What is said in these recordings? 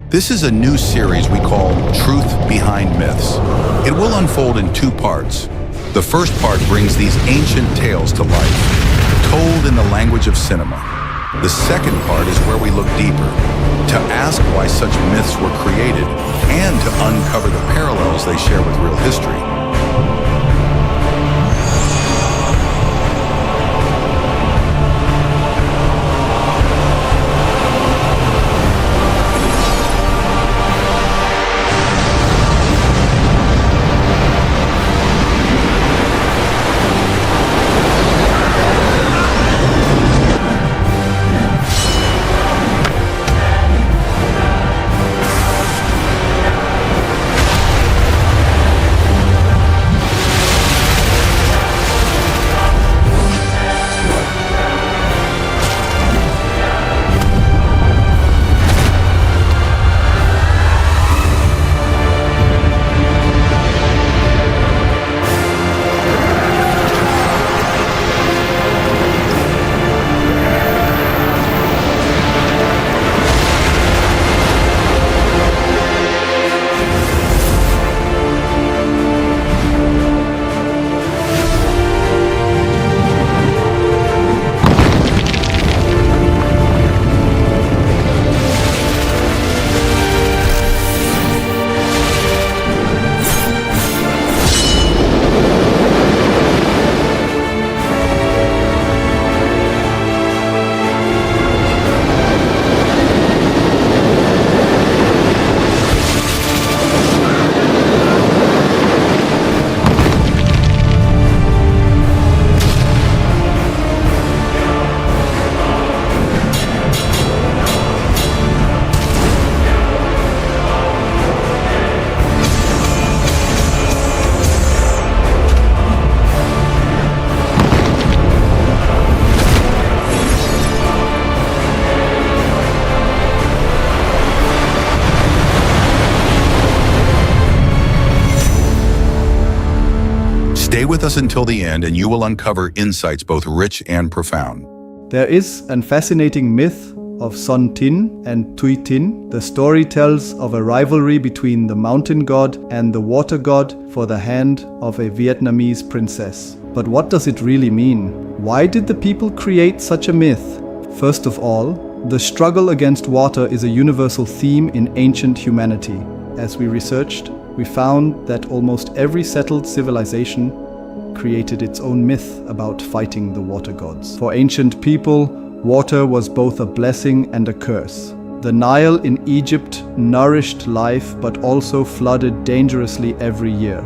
This is a new series we call Truth Behind Myths. It will unfold in two parts. The first part brings these ancient tales to life, told in the language of cinema. The second part is where we look deeper, to ask why such myths were created and to uncover the parallels they share with real history. Stay with us until the end and you will uncover insights both rich and profound. There is a fascinating myth of Son Tin and Thủy Tin. The story tells of a rivalry between the mountain god and the water god for the hand of a Vietnamese princess. But what does it really mean? Why did the people create such a myth? First of all, the struggle against water is a universal theme in ancient humanity. As we researched, we found that almost every settled civilization created its own myth about fighting the water gods. For ancient people, water was both a blessing and a curse. The Nile in Egypt nourished life but also flooded dangerously every year.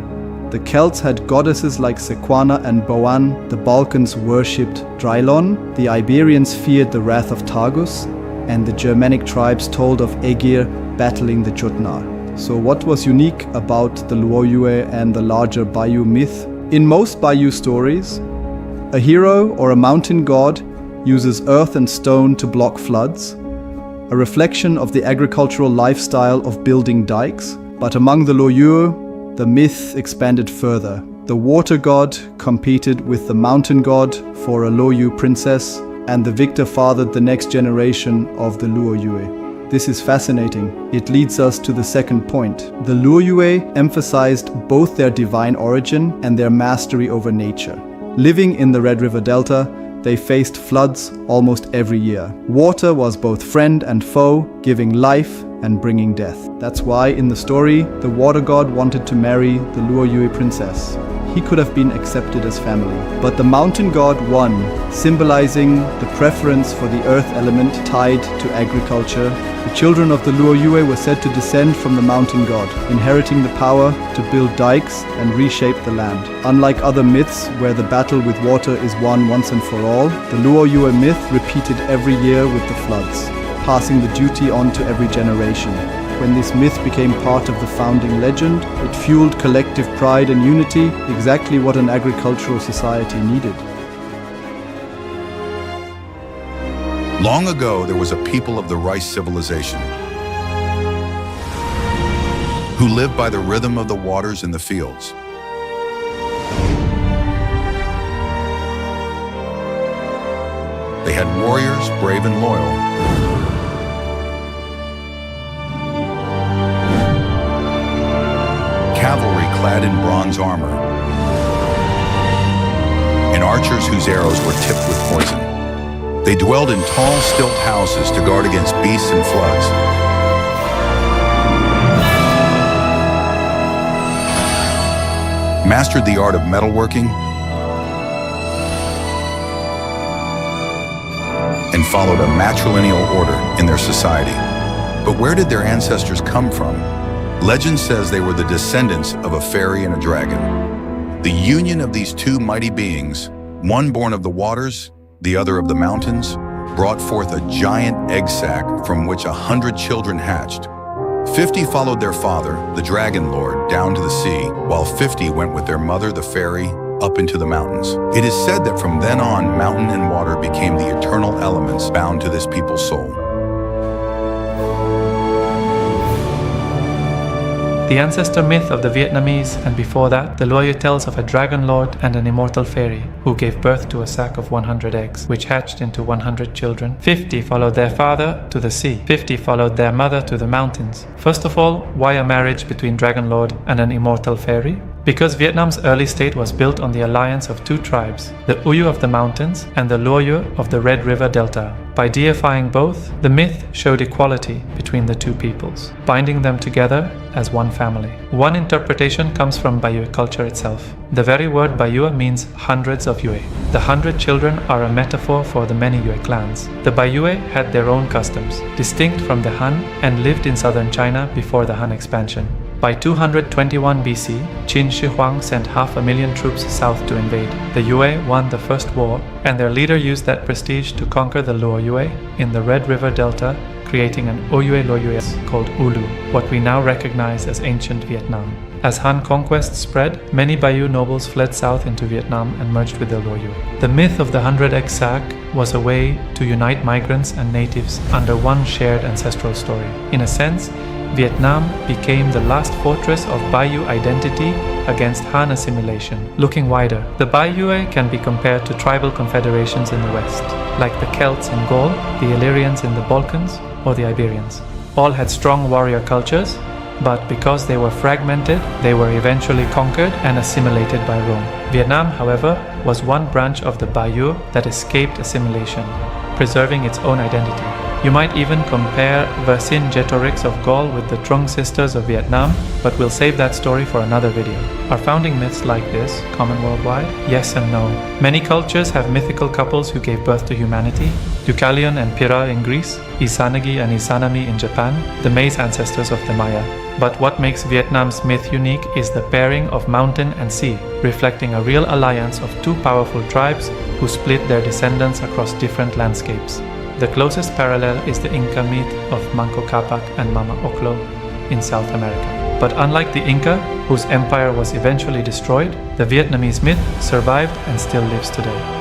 The Celts had goddesses like Sequana and Boan, the Balkans worshipped Drilon, the Iberians feared the wrath of Tagus, and the Germanic tribes told of Aegir battling the Jutnar. So what was unique about the Luoyue and the larger Bayou myth? In most Bayou stories, a hero or a mountain god uses earth and stone to block floods, a reflection of the agricultural lifestyle of building dikes. But among the Loyue, the myth expanded further. The water god competed with the mountain god for a Loyue princess, and the victor fathered the next generation of the Luoyue. This is fascinating. It leads us to the second point. The Luoyue emphasized both their divine origin and their mastery over nature. Living in the Red River Delta, they faced floods almost every year. Water was both friend and foe, giving life and bringing death. That's why in the story, the water god wanted to marry the Luoyue princess. He could have been accepted as family. But the mountain god won, symbolizing the preference for the earth element tied to agriculture. The children of the Luoyue were said to descend from the mountain god, inheriting the power to build dikes and reshape the land. Unlike other myths where the battle with water is won once and for all, the Luoyue myth repeated every year with the floods, passing the duty on to every generation. When this myth became part of the founding legend, it fueled collective pride and unity, exactly what an agricultural society needed. Long ago, there was a people of the rice civilization who lived by the rhythm of the waters in the fields. They had warriors, brave and loyal. clad in bronze armor, and archers whose arrows were tipped with poison. They dwelled in tall, stilt houses to guard against beasts and floods. Mastered the art of metalworking, and followed a matrilineal order in their society. But where did their ancestors come from? Legend says they were the descendants of a fairy and a dragon. The union of these two mighty beings, one born of the waters, the other of the mountains, brought forth a giant egg sac from which 100 children hatched. 50 followed their father, the dragon lord, down to the sea, while 50 went with their mother, the fairy, up into the mountains. It is said that from then on, mountain and water became the eternal elements bound to this people's soul. The ancestor myth of the Vietnamese, and before that, the Loyal tells of a dragon lord and an immortal fairy who gave birth to a sack of 100 eggs, which hatched into 100 children. 50 followed their father to the sea. 50 followed their mother to the mountains. First of all, why a marriage between dragon lord and an immortal fairy? Because Vietnam's early state was built on the alliance of two tribes, the Uyu of the mountains and the Loyal of the Red River Delta. By deifying both, the myth showed equality between the two peoples, binding them together as one family. One interpretation comes from Bayue culture itself. The very word Bayue means hundreds of Yue. The 100 children are a metaphor for the many Yue clans. The Bayue had their own customs, distinct from the Han, and lived in southern China before the Han expansion. By 221 BC, Qin Shi Huang sent 500,000 troops south to invade. The Yue won the first war, and their leader used that prestige to conquer the Luo Yue in the Red River Delta, creating an Oyue Loyue called Ulu, what we now recognize as ancient Vietnam. As Han conquest spread, many Bayou nobles fled south into Vietnam and merged with the Loyue. The myth of the 100-egg sack was a way to unite migrants and natives under one shared ancestral story. In a sense, Vietnam became the last fortress of Bayou identity against Han assimilation. Looking wider, the Bayue can be compared to tribal confederations in the West, like the Celts in Gaul, the Illyrians in the Balkans, or the Iberians. All had strong warrior cultures, but because they were fragmented, they were eventually conquered and assimilated by Rome. Vietnam, however, was one branch of the Bayou that escaped assimilation, preserving its own identity. You might even compare Vercingetorix of Gaul with the Trung sisters of Vietnam, but we'll save that story for another video. Are founding myths like this common worldwide? Yes and no. Many cultures have mythical couples who gave birth to humanity. Deucalion and Pyrrha in Greece, Izanagi and Izanami in Japan, the maize ancestors of the Maya. But what makes Vietnam's myth unique is the pairing of mountain and sea, reflecting a real alliance of two powerful tribes who split their descendants across different landscapes. The closest parallel is the Inca myth of Manco Capac and Mama Oclo in South America. But unlike the Inca, whose empire was eventually destroyed, the Vietnamese myth survived and still lives today.